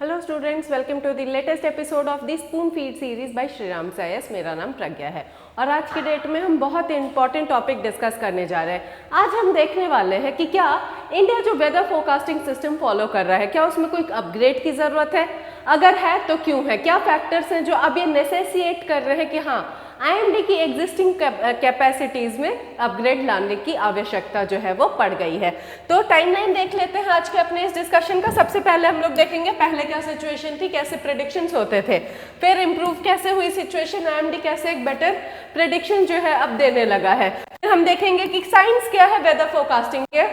Hello students, welcome to the latest episode of the spoon feed series by Shriram IAS. मेरा नाम प्रज्ञा है और आज की डेट में हम बहुत इंपॉर्टेंट टॉपिक डिस्कस करने जा रहे हैं। आज हम देखने वाले हैं कि क्या इंडिया जो वेदर फोरकास्टिंग सिस्टम फॉलो कर रहा है, क्या उसमें कोई अपग्रेड की ज़रूरत है, अगर है तो क्यों है, क्या फैक्टर्स हैं जो अब ये नेसेसिएट कर रहे हैं कि हाँ आईएमडी की एग्जिस्टिंग कैपेसिटीज़ में अपग्रेड लाने की आवश्यकता जो है वो पड़ गई है। तो टाइमलाइन देख लेते हैं आज के अपने इस डिस्कशन का। सबसे पहले हम लोग देखेंगे पहले क्या सिचुएशन थी, कैसे प्रेडिक्शंस होते थे, फिर इम्प्रूव कैसे हुई सिचुएशन, आईएमडी कैसे एक बेटर प्रेडिक्शन जो है अब देने लगा है। फिर हम देखेंगे कि साइंस क्या है वेदर फोरकास्टिंग के,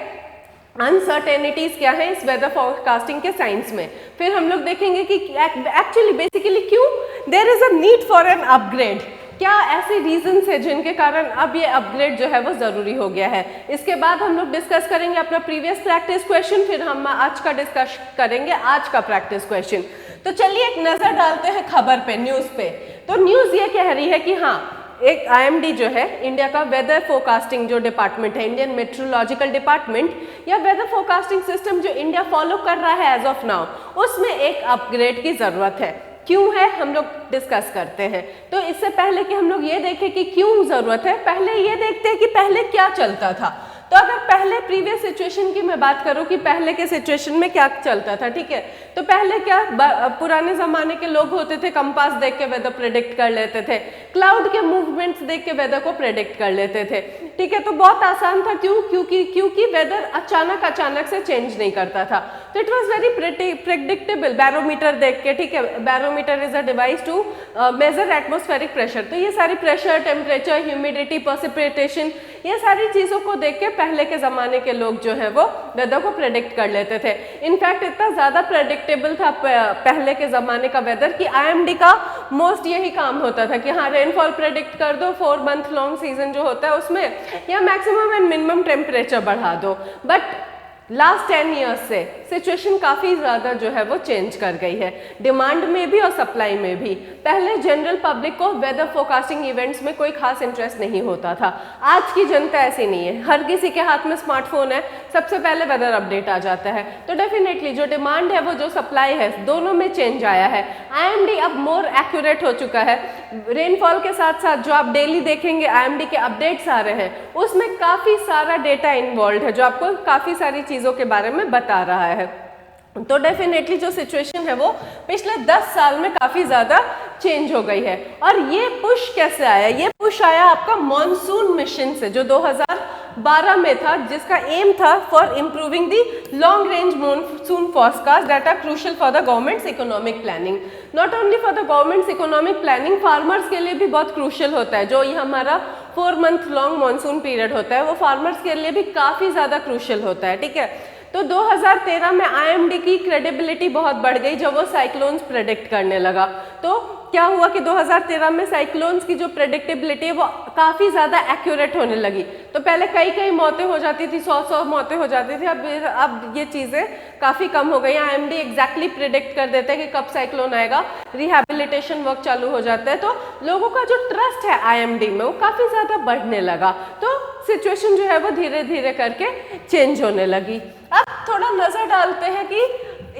अनसर्टेनिटीज क्या है इस वेदर फोरकास्टिंग के साइंस में। फिर हम लोग देखेंगे कि एक्चुअली बेसिकली क्यों there is a need for an upgrade, क्या ऐसे रीजंस है जिनके कारण अब ये अपग्रेड जो है वो जरूरी हो गया है। इसके बाद हम लोग डिस्कस करेंगे अपना प्रीवियस प्रैक्टिस क्वेश्चन, फिर हम आज का डिस्कस करेंगे आज का प्रैक्टिस क्वेश्चन। तो चलिए एक नजर डालते हैं खबर पे, न्यूज पे। तो न्यूज ये कह रही है कि हाँ एक आईएमडी जो है इंडिया का वेदर फोरकास्टिंग जो डिपार्टमेंट है, इंडियन मेट्रोलॉजिकल डिपार्टमेंट या वेदर फोरकास्टिंग सिस्टम जो इंडिया फॉलो कर रहा है एज ऑफ नाउ, उसमें एक अपग्रेड की जरूरत है। क्यों है हम लोग डिस्कस करते हैं। तो इससे पहले कि हम लोग ये देखें कि क्यों जरूरत है, पहले ये देखते हैं कि पहले क्या चलता था। तो अगर पहले प्रीवियस सिचुएशन की मैं बात करूं कि पहले के सिचुएशन में क्या चलता था, ठीक है, तो पहले क्या पुराने जमाने के लोग होते थे, कंपास देख के वेदर प्रेडिक्ट कर लेते थे, क्लाउड के मूवमेंट्स देख के वेदर को प्रेडिक्ट कर लेते थे, ठीक है। तो बहुत आसान था, क्योंकि वेदर अचानक से चेंज नहीं करता था। तो it was very predictable. Barometer देख के, ठीक है, barometer is a device to measure atmospheric pressure. तो ये सारी प्रेशर, टेम्परेचर, ह्यूमिडिटी, प्रेसिपिटेशन, ये सारी चीजों को देख के पहले के जमाने के लोग जो है वो वेदर को प्रेडिक्ट कर लेते थे। इनफैक्ट इतना ज्यादा प्रेडिक्टेबल था पहले के जमाने का वेदर कि आईएमडी का मोस्ट यही काम होता था कि हाँ रेनफॉल प्रेडिक्ट कर दो 4 मंथ लॉन्ग सीजन जो होता है उसमें, या मैक्सिमम एंड मिनिमम टेम्परेचर बढ़ा दो। बट लास्ट 10 ईयर्स से सिचुएशन काफ़ी ज़्यादा जो है वो चेंज कर गई है, डिमांड में भी और सप्लाई में भी। पहले जनरल पब्लिक को वेदर फोरकास्टिंग इवेंट्स में कोई खास इंटरेस्ट नहीं होता था। आज की जनता ऐसी नहीं है, हर किसी के हाथ में स्मार्टफोन है, सबसे पहले वेदर अपडेट आ जाता है। तो डेफिनेटली जो डिमांड है वो जो सप्लाई है, दोनों में चेंज आया है। आईएमडी अब मोर एक्यूरेट हो चुका है। रेनफॉल के साथ साथ जो आप डेली देखेंगे आईएमडी के अपडेट्स आ रहे हैं, उसमें काफ़ी सारा डेटा इन्वॉल्व है जो आपको काफ़ी सारी चीज़ों के बारे में बता रहा है। तो डेफिनेटली जो सिचुएशन है वो पिछले 10 साल में काफ़ी ज़्यादा चेंज हो गई है। और ये पुश कैसे आया, ये पुश आया आपका मॉनसून मिशन से जो 2012 में था, जिसका एम था for improving the long range monsoon forecast that are crucial for the government's economic planning. Not only for the government's economic planning, farmers के लिए भी बहुत क्रूशियल होता है। जो ये हमारा 4 मंथ लॉन्ग मॉनसून पीरियड होता है वो फार्मर्स के लिए भी काफ़ी ज़्यादा क्रूशियल होता है, ठीक है। तो 2013 में आईएमडी की क्रेडिबिलिटी बहुत बढ़ गई जब वो साइक्लोन्स प्रेडिक्ट करने लगा। तो क्या हुआ कि 2013 में साइक्लोन्स की जो प्रेडिक्टेबिलिटी है वो काफ़ी ज़्यादा एक्यूरेट होने लगी। तो पहले कई मौतें हो जाती थी, 100 मौतें हो जाती थी, अब ये चीज़ें काफ़ी कम हो गई। आईएमडी एग्जैक्टली प्रेडिक्ट कर देता है कि कब साइक्लोन आएगा, रिहैबिलिटेशन वर्क चालू हो जाता है। तो लोगों का जो ट्रस्ट है आईएमडी में वो काफ़ी ज़्यादा बढ़ने लगा। तो सिचुएशन जो है वो धीरे धीरे करके चेंज होने लगी। अब थोड़ा नज़र डालते हैं कि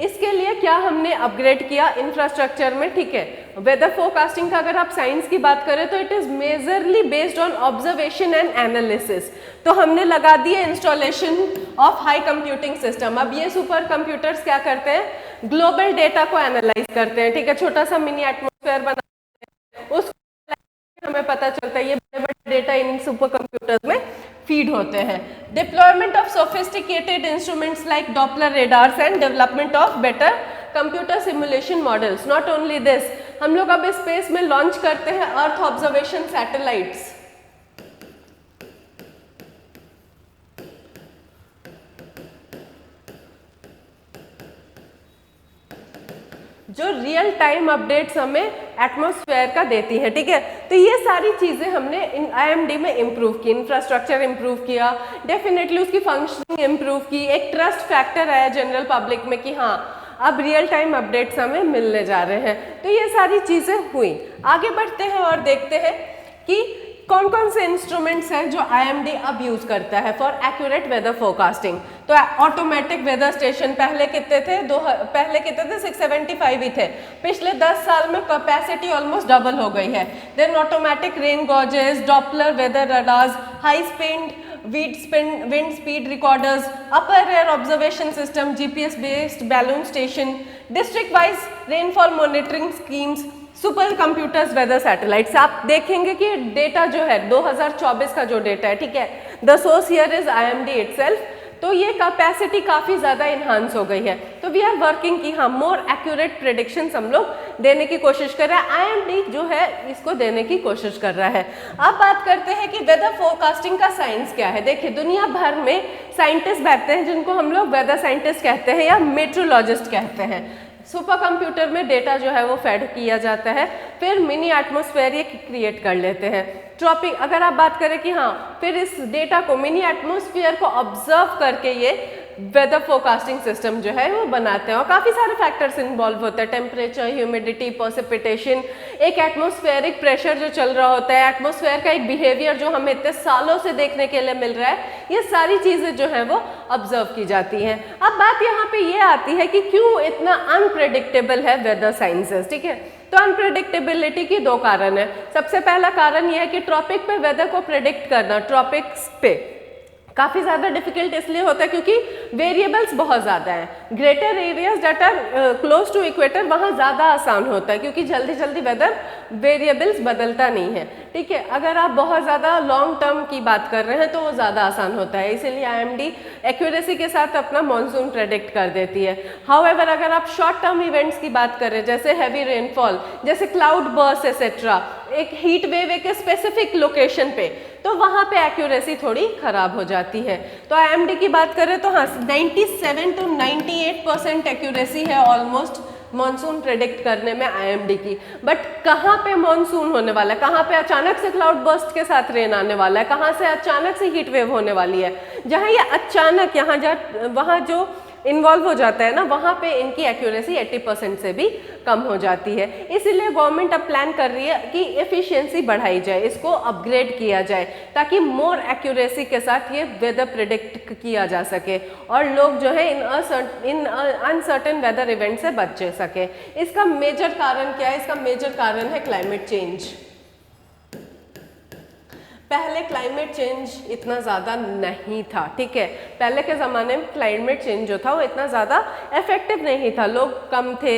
इसके लिए क्या हमने अपग्रेड किया इंफ्रास्ट्रक्चर में, ठीक है। वेदर फोरकास्टिंग का अगर आप साइंस की बात करें तो it is majorly based on observation and analysis. तो हमने लगा दिए installation of high computing system. अब ये सुपर कंप्यूटर्स क्या करते हैं, ग्लोबल डेटा को एनालाइज करते हैं, ठीक है, छोटा सा मिनी एटमॉस्फेयर बनाते हैं, उसको हमें पता चलता है ये बड़े बड़े डेटा इन सुपर कंप्यूटर्स में फीड होते हैं। Deployment of sophisticated instruments like Doppler radars and development of better computer simulation models. Not only this, हम लोग अब स्पेस में लॉन्च करते हैं अर्थ ऑब्जर्वेशन सैटेलाइट्स। जो रियल टाइम अपडेट्स हमें एटमॉस्फेयर का देती है, ठीक है। तो ये सारी चीज़ें हमने आईएमडी में इम्प्रूव की, इंफ्रास्ट्रक्चर इम्प्रूव किया, डेफिनेटली उसकी फंक्शनिंग इम्प्रूव की, एक ट्रस्ट फैक्टर आया जनरल पब्लिक में कि हाँ अब रियल टाइम अपडेट्स हमें मिलने जा रहे हैं। तो ये सारी चीज़ें हुई। आगे बढ़ते हैं और देखते हैं कि कौन कौन से इंस्ट्रूमेंट्स हैं जो IMD अब यूज करता है फॉर एक्यूरेट वेदर फोरकास्टिंग। तो ऑटोमेटिक वेदर स्टेशन पहले कितने थे, पहले कितने थे, 675 ही थे। पिछले 10 साल में कैपेसिटी ऑलमोस्ट डबल हो गई है। Then automatic rain gauges, Doppler weather radars, high speed wind speed recorders, upper air observation system, GPS based balloon station, district wise rainfall monitoring schemes, super computers, weather satellites. आप देखेंगे कि data जो है 2024 का जो डेटा है, ठीक है, the source here is IMD itself. तो ये कैपेसिटी काफ़ी ज़्यादा इन्हांस हो गई है। तो वी आर वर्किंग कि हाँ मोर एक्यूरेट प्रेडिक्शंस हम लोग देने की कोशिश कर रहे हैं। IMD जो है इसको देने की कोशिश कर रहा है। अब बात करते हैं कि वेदर फोरकास्टिंग का साइंस क्या है। देखिए दुनिया भर में साइंटिस्ट बैठते हैं जिनको हम लोग वेदर साइंटिस्ट कहते हैं या मेट्रोलॉजिस्ट कहते हैं। सुपर कंप्यूटर में डेटा जो है वो फेड किया जाता है, फिर मिनी एटमॉस्फेयर ये क्रिएट कर लेते हैं। ट्रॉपिक अगर आप बात करें कि हाँ फिर इस डेटा को मिनी एटमॉस्फेयर को ऑब्जर्व करके ये वेदर फोरकास्टिंग सिस्टम जो है वो बनाते हैं और काफ़ी सारे फैक्टर्स इन्वॉल्व होते हैं, टेम्परेचर, ह्यूमिडिटी, प्रेसिपिटेशन, एक एटमॉस्फेरिक प्रेशर जो चल रहा होता है, एटमॉस्फेयर का एक बिहेवियर जो हमें इतने सालों से देखने के लिए मिल रहा है, ये सारी चीज़ें जो है वो ऑब्जर्व की जाती हैं। अब बात यहाँ पे ये आती है कि क्यों इतना अनप्रेडिक्टेबल है वेदर साइंसेस, ठीक है। तो अनप्रेडिक्टेबिलिटी की दो कारण है। सबसे पहला कारण यह है कि ट्रॉपिक पे वेदर को प्रेडिक्ट करना ट्रॉपिक्स पे काफ़ी ज़्यादा डिफिकल्ट इसलिए होता है क्योंकि वेरिएबल्स बहुत ज़्यादा हैं। Greater areas that are close to equator वहाँ ज़्यादा आसान होता है क्योंकि जल्दी जल्दी वेदर वेरिएबल्स बदलता नहीं है, ठीक है। अगर आप बहुत ज़्यादा लॉन्ग टर्म की बात कर रहे हैं तो वो ज़्यादा आसान होता है, इसीलिए IMD एक्यूरेसी के साथ अपना मॉनसून प्रेडिक्ट कर देती है। हाउएवर अगर आप शॉर्ट टर्म इवेंट्स की बात करें जैसे हैवी रेनफॉल, जैसे क्लाउड बर्स्ट एक्सेट्रा, एक हीट वेव एक स्पेसिफिक लोकेशन पे, तो वहाँ पे एक्यूरेसी थोड़ी खराब हो जाती है। तो IMD की बात करें तो हाँ 97 to 98% एक्यूरेसी है ऑलमोस्ट मॉनसून प्रेडिक्ट करने में IMD की। बट कहाँ पे मॉनसून होने वाला है, कहाँ पे अचानक से क्लाउड बर्स्ट के साथ रेन आने वाला है, कहाँ से अचानक से हीट वेव होने वाली है, जहाँ ये अचानक वहाँ जो इन्वॉल्व हो जाता है ना, वहाँ पे इनकी एक्यूरेसी 80% से भी कम हो जाती है। इसीलिए गवर्नमेंट अब प्लान कर रही है कि एफिशिएंसी बढ़ाई जाए, इसको अपग्रेड किया जाए ताकि मोर एक्यूरेसी के साथ ये वेदर प्रेडिक्ट किया जा सके और लोग जो है इन अनसर्टेन वेदर इवेंट से बच सके। इसका मेजर कारण क्या है? इसका मेजर कारण है क्लाइमेट चेंज। पहले क्लाइमेट चेंज इतना ज़्यादा नहीं था, ठीक है। पहले के ज़माने में क्लाइमेट चेंज जो था वो इतना ज़्यादा इफेक्टिव नहीं था, लोग कम थे,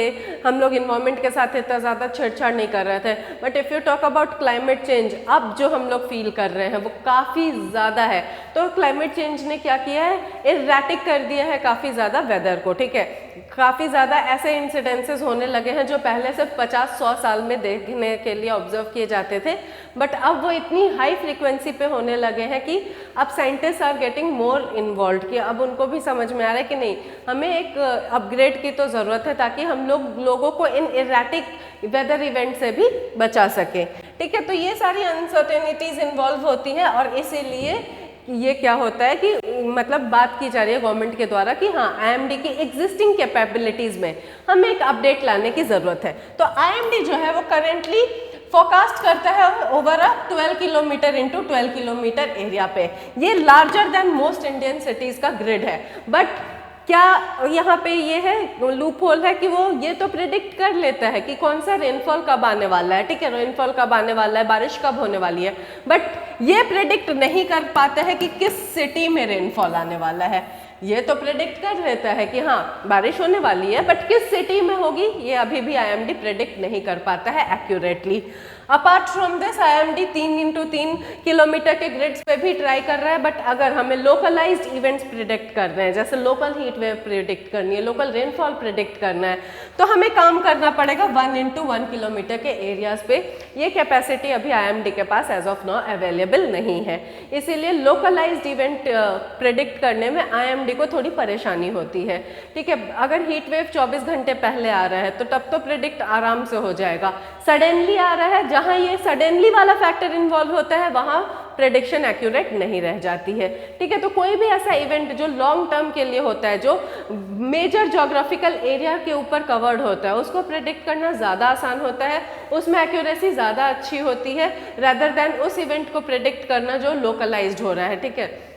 हम लोग इन्वायरमेंट के साथ इतना ज़्यादा छेड़छाड़ नहीं कर रहे थे। But if you talk about climate change, अब जो हम लोग फील कर रहे हैं वो काफ़ी ज़्यादा है। तो क्लाइमेट चेंज ने क्या किया है, इरैटिक कर दिया है काफ़ी ज़्यादा वेदर को, ठीक है। काफ़ी ज़्यादा ऐसे इंसिडेंसेस होने लगे हैं जो पहले सिर्फ 50-100 साल में देखने के लिए ऑब्जर्व किए जाते थे, बट अब वो इतनी हाई फ्रीक्वेंसी पे होने लगे हैं कि अब scientist are getting more involve, कि अब उनको भी समझ में आ रहा है कि नहीं, हमें एक अपग्रेड की तो ज़रूरत है ताकि हम लोगों को इन इरैटिक वेदर इवेंट से भी बचा सके, ठीक है। तो ये सारी अनसर्टेनिटीज़ इन्वॉल्व होती हैं और इसीलिए ये क्या होता है कि मतलब बात की जा रही है गवर्नमेंट के द्वारा कि हाँ IMD की एग्जिस्टिंग कैपेबिलिटीज़ में हमें एक अपडेट लाने की ज़रूरत है। तो IMD जो है वो करेंटली फोरकास्ट करता है over a 12 kilometre into 12 kilometre area पे। ये larger than most Indian cities का ग्रिड है। बट क्या यहाँ पे ये है लूप होल है कि वो ये तो प्रिडिक्ट कर लेता है कि कौन सा रेनफॉल कब आने वाला है, ठीक है, रेनफॉल कब आने वाला है, बारिश कब होने वाली है, बट ये प्रिडिक्ट नहीं कर पाता है कि किस सिटी में रेनफॉल आने वाला है। ये तो प्रिडिक्ट कर लेता है कि हाँ बारिश होने वाली है, बट किस सिटी में होगी ये अभी भी IMD प्रिडिक्ट नहीं कर पाता है accurately. Apart from this IMD 3 into 3 kilometre के ग्रिड्स पे भी ट्राई कर रहा है, बट अगर हमें लोकलाइज्ड इवेंट्स प्रिडिक्ट करना है, जैसे लोकल हीट वेव प्रिडिक्ट करनी है, लोकल रेनफॉल प्रिडिक्ट करना है, तो हमें काम करना पड़ेगा 1 इंटू 1 किलोमीटर के एरियाज पे। ये कैपेसिटी अभी IMD के पास एज ऑफ नाउ अवेलेबल नहीं है, इसीलिए लोकलाइज्ड इवेंट प्रिडिक्ट करने में IMD को थोड़ी परेशानी होती है, ठीक है। अगर हीट वेव 24 घंटे पहले आ रहा है तो तब तो प्रिडिक्ट आराम से हो जाएगा। सडनली आ रहा है, जहाँ ये सडनली वाला फैक्टर इन्वॉल्व होता है वहाँ प्रेडिक्शन एक्यूरेट नहीं रह जाती है। ठीक है, तो कोई भी ऐसा इवेंट जो लॉन्ग टर्म के लिए होता है, जो मेजर जोग्राफिकल एरिया के ऊपर कवर्ड होता है, उसको प्रेडिक्ट करना ज़्यादा आसान होता है, उसमें एक्यूरेसी ज़्यादा अच्छी होती है रेदर देन उस इवेंट को प्रेडिक्ट करना जो लोकलाइज्ड हो रहा है। ठीक है,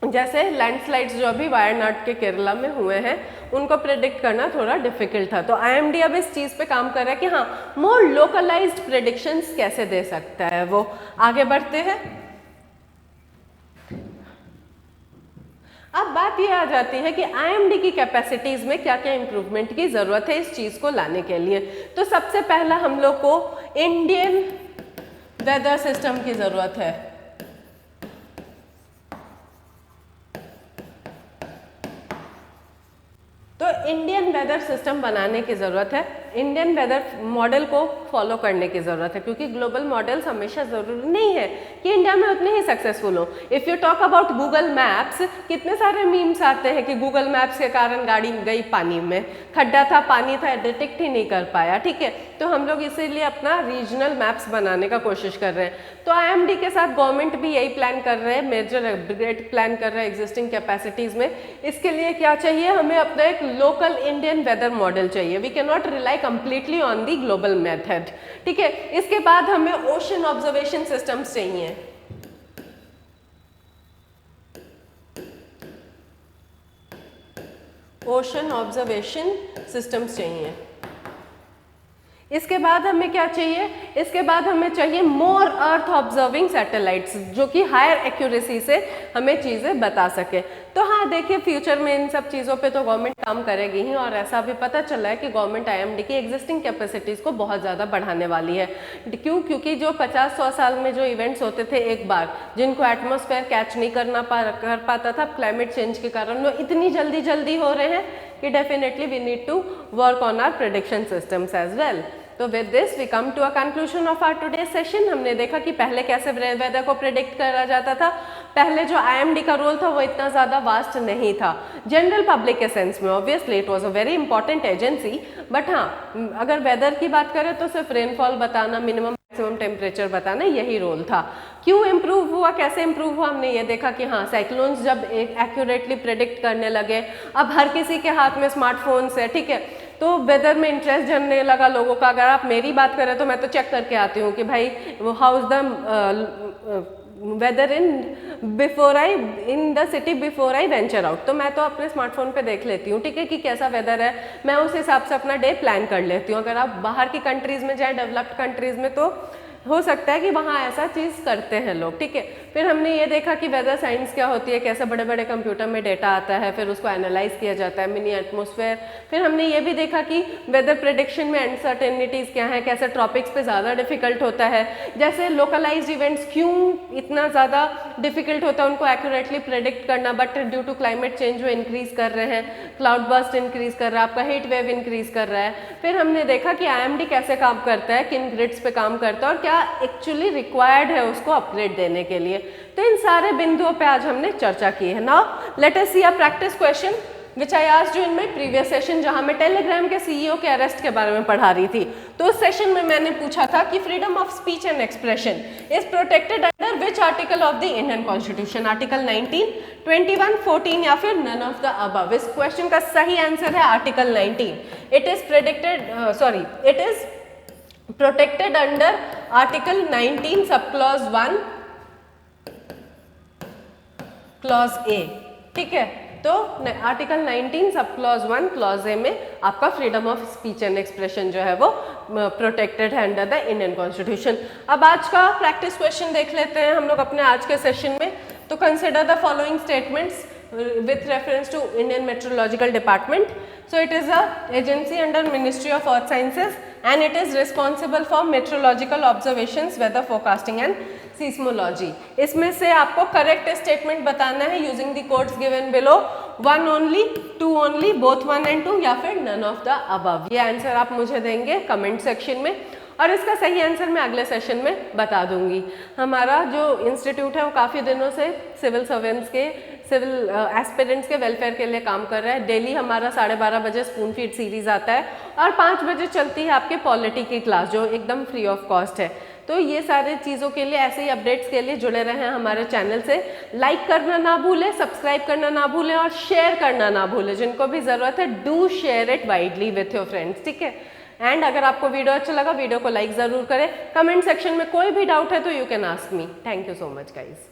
जैसे लैंडस्लाइड्स जो अभी वायनाड के केरला में हुए हैं, उनको प्रेडिक्ट करना थोड़ा डिफिकल्ट था। तो आईएमडी अब इस चीज़ पे काम कर रहा है कि हाँ, मोर लोकलाइज्ड प्रेडिक्शंस कैसे दे सकता है वो। आगे बढ़ते हैं। अब बात ये आ जाती है कि आईएमडी की कैपेसिटीज़ में क्या क्या इंप्रूवमेंट की ज़रूरत है इस चीज़ को लाने के लिए। तो सबसे पहला हम लोग को इंडियन वेदर सिस्टम की ज़रूरत है। तो इंडियन वेदर सिस्टम बनाने की ज़रूरत है, इंडियन वेदर मॉडल को फॉलो करने की ज़रूरत है, क्योंकि ग्लोबल मॉडल्स हमेशा ज़रूरी नहीं है कि इंडिया में उतने ही सक्सेसफुल हो। If you talk about Google maps, कितने सारे मीम्स आते हैं कि गूगल मैप्स के कारण गाड़ी गई पानी में, खड्डा था, पानी था, डिटेक्ट ही नहीं कर पाया। ठीक है, तो हम लोग इसीलिए अपना रीजनल मैप्स बनाने का कोशिश कर रहे हैं। तो आईएमडी के साथ गवर्नमेंट भी यही प्लान कर रहे हैं, मेजर अपग्रेड प्लान कर रहे हैं एग्जिस्टिंग कैपेसिटीज़ में। इसके लिए क्या चाहिए, हमें अपना एक लोकल इंडियन वेदर मॉडल चाहिए। We can not rely completely on the global method. ठीक है, इसके बाद हमें ओशन ऑब्जर्वेशन सिस्टम्स चाहिए। ओशन ऑब्जर्वेशन सिस्टम्स चाहिए। इसके बाद हमें क्या चाहिए, इसके बाद हमें चाहिए मोर अर्थ ऑब्जर्विंग सैटेलाइट्स, जो कि हायर एक्यूरेसी से हमें चीज़ें बता सके। तो हाँ, देखिए फ्यूचर में इन सब चीज़ों पे तो गवर्नमेंट काम करेगी ही, और ऐसा भी पता चला है कि गवर्नमेंट आईएमडी की एग्जिस्टिंग कैपेसिटीज़ को बहुत ज़्यादा बढ़ाने वाली है। क्यों? क्योंकि जो 50-100 साल में जो इवेंट्स होते थे एक बार, जिनको एटमॉस्फेयर कैच नहीं कर पाता था क्लाइमेट चेंज के कारण, वो इतनी जल्दी हो रहे हैं कि definitely we need to work on our prediction systems as well. तो with this we come to a conclusion of our today session. हमने देखा कि पहले कैसे वेदर को प्रेडिक्ट करा जाता था। पहले जो आईएमडी का रोल था वो इतना ज़्यादा वास्ट नहीं था जनरल पब्लिक के सेंस में। Obviously it was a very important agency, but हाँ, अगर वेदर की बात करें तो सिर्फ रेनफॉल बताना, मिनिमम मैक्सिमम टेम्परेचर बताना, यही रोल था। क्यों इम्प्रूव हुआ, कैसे इम्प्रूव हुआ, हमने ये देखा कि हाँ, साइक्लोन्स जब एक्यूरेटली प्रेडिक्ट करने लगे, अब हर किसी के हाथ में स्मार्टफोन्स है। ठीक है, तो वेदर में इंटरेस्ट जनने लगा लोगों का। अगर आप मेरी बात करें तो मैं तो चेक करके आती हूँ कि भाई वो how is the weather in the city before I venture out. तो मैं तो अपने स्मार्टफोन पे देख लेती हूँ, ठीक है, कि कैसा वेदर है, मैं उस हिसाब से अपना डे प्लान कर लेती हूँ। अगर आप बाहर की कंट्रीज़ में जाएँ, डेवलप्ड कंट्रीज़ में, तो हो सकता है कि वहाँ ऐसा चीज़ करते हैं लोग। ठीक है, फिर हमने ये देखा कि वेदर साइंस क्या होती है, कैसे बड़े बड़े कंप्यूटर में डेटा आता है, फिर उसको एनालाइज किया जाता है, मिनी एटमॉस्फेयर। फिर हमने ये भी देखा कि वेदर प्रेडिक्शन में अनसर्टेनिटीज़ क्या है, कैसे ट्रॉपिक्स पे ज़्यादा डिफिकल्ट होता है, जैसे लोकलाइज्ड इवेंट्स क्यों इतना ज़्यादा डिफिकल्ट होता है उनको एक्यूरेटली प्रेडिक्ट करना, but due to climate change वो इंक्रीज़ कर रहे हैं, क्लाउड बर्स्ट इंक्रीज़ कर रहा है, आपका हीट वेव इंक्रीज़ कर रहा है। फिर हमने देखा कि आईएमडी कैसे काम करता है, किन ग्रिड्स पे काम करता है, और क्या एक्चुअली रिक्वायर्ड है उसको अपग्रेड देने के लिए। तो इन सारे बिंदुओं पे आज हमने चर्चा की है। Now let us see a practice question which I asked you in my previous session, जहां मैं टेलीग्राम के सीईओ के अरेस्ट के बारे में पढ़ा रही थी। तो उस सेशन में मैंने पूछा था कि freedom of speech and expression is protected under which article of the Indian constitution, article 19, 21, 14 या फिर नन ऑफ द अबव। इस क्वेश्चन का सही आंसर है article 19। It is protected under article 19 sub clause 1 clause A. ठीक है, तो article 19 sub clause 1 clause A में आपका freedom of speech and expression जो है वो प्रोटेक्टेड है अंडर द इंडियन कॉन्स्टिट्यूशन। अब आज का प्रैक्टिस क्वेश्चन देख लेते हैं हम लोग अपने आज के सेशन में। तो consider the following statements with reference to Indian Meteorological Department. So it is a agency under Ministry of Earth Sciences and it is responsible for meteorological observations, weather forecasting and seismology. इसमें से आपको correct statement बताना है using the codes given below, 1 only, 2 only, both 1 and 2 या फिर none of the above। ये answer आप मुझे देंगे कमेंट सेक्शन में, और इसका सही आंसर मैं अगले सेशन में बता दूंगी। हमारा जो इंस्टीट्यूट है वो काफ़ी दिनों से सिविल सर्वेंट्स के सिविल एस्पिरेंट्स के वेलफेयर के लिए काम कर रहा है। डेली हमारा 12:30 बजे स्पून फीड सीरीज आता है और 5 बजे चलती है आपके पॉलिटी की क्लास, जो एकदम फ्री ऑफ कॉस्ट है। तो ये सारे चीज़ों के लिए, ऐसे ही अपडेट्स के लिए जुड़े रहें हमारे चैनल से। लाइक करना ना भूलें, सब्सक्राइब करना ना भूलें और शेयर करना ना भूलें। जिनको भी ज़रूरत है, do share it widely with your friends, ठीक है। एंड अगर आपको वीडियो अच्छा लगा, वीडियो को लाइक ज़रूर करें। कमेंट सेक्शन में कोई भी डाउट है तो you can ask me. Thank you so much guys.